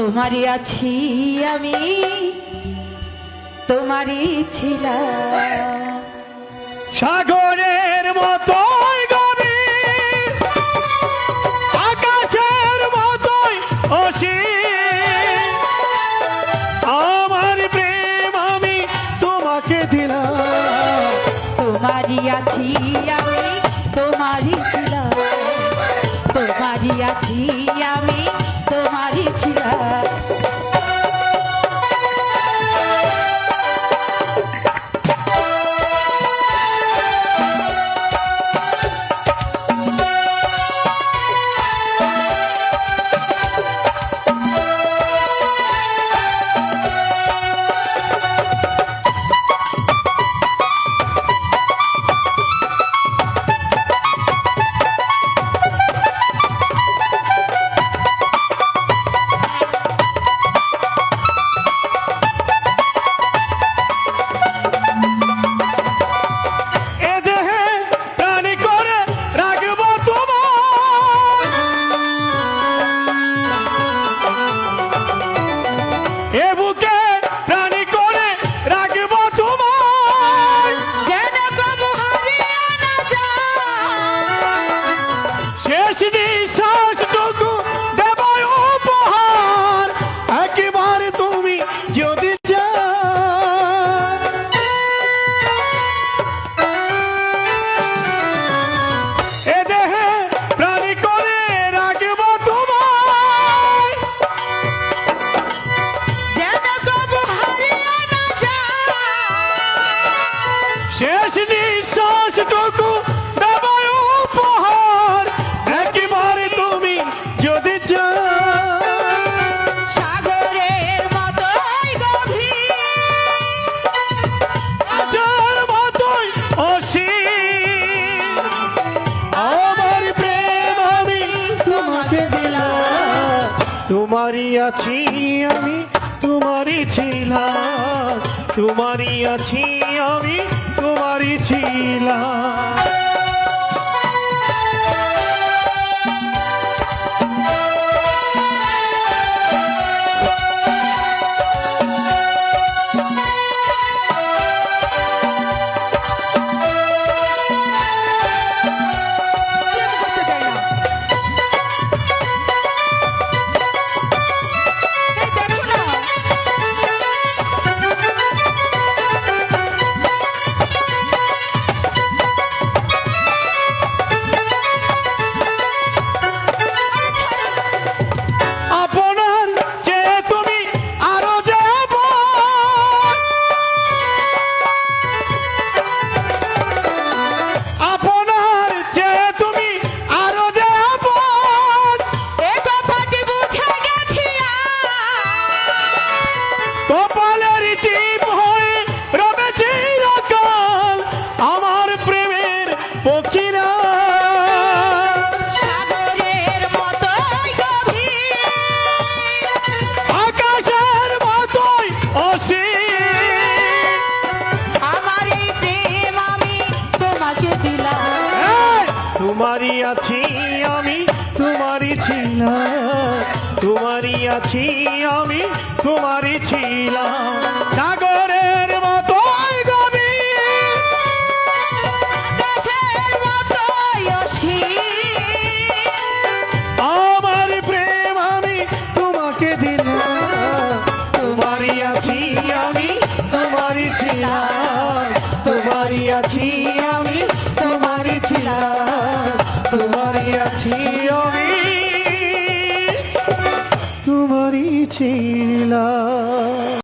তোমারই আছি আমি, তোমারই ছিলাম। সাগরের মতোই গভীর, আকাশের মতোই অসীম, আমার প্রেম আমি তোমাকে দিলাম। তোমারই আছি আমি, তোমারই ছিলাম। তোমারই আছি আমি, তোমারই ছিলাম। এ দেহে প্রাণ করে রাখবো তোমার, এ বুকে প্রাণ করে রাখবো তোমার, যেন কবু হারিয়ে না যায়। শেষ নিঃশ্বাসটুকু দেব উপহার, একেবারে তুমি যদি চাও। এ দেহে প্রাণ করে রাখবো তোমার, যেন কবু হারিয়ে না যায়। শেষ নিঃশ্বাসটুকু দেব উপহার, একেবারে তুমি যদি চাও। সাগরের মতোই গভীর, আকাশের মতোই অসীম, আমার প্রেম আমি তোমাকে দিলাম। তোমারই আছি আমি, তোমারই ছিলাম। তোমারই আছি আমি, তোমারই ছিলাম। করতে চাই না। এই দেখো না, আপনার চেয়ে তুমি আরো যাব, আপনার চেয়ে তুমি আরো যাব, এ কথাটি বুঝে গেছি কপালের টিপ হয়ে রবে চিরকাল আমার প্রেমের পক্ষীরা। সাগরের মতোই গভীর, আকাশের মতোই অসীম, আমার এই প্রেম আমি তোমাকে দিলাম। এই তোমারই আছি আমি, তোমারই ছিলাম। তোমারই আছি আমি, তোমারই ছিলাম। সাগরের মতোই গভীর, আকাশের মতোই অসীম, আমার প্রেম আমি তোমাকে দিলাম। তোমারই আছি আমি, তোমারই ছিলাম। তোমারই আছি আমি, তোমারই ছিলাম। তোমারই আছি আমি, তোমারই ছিলাম।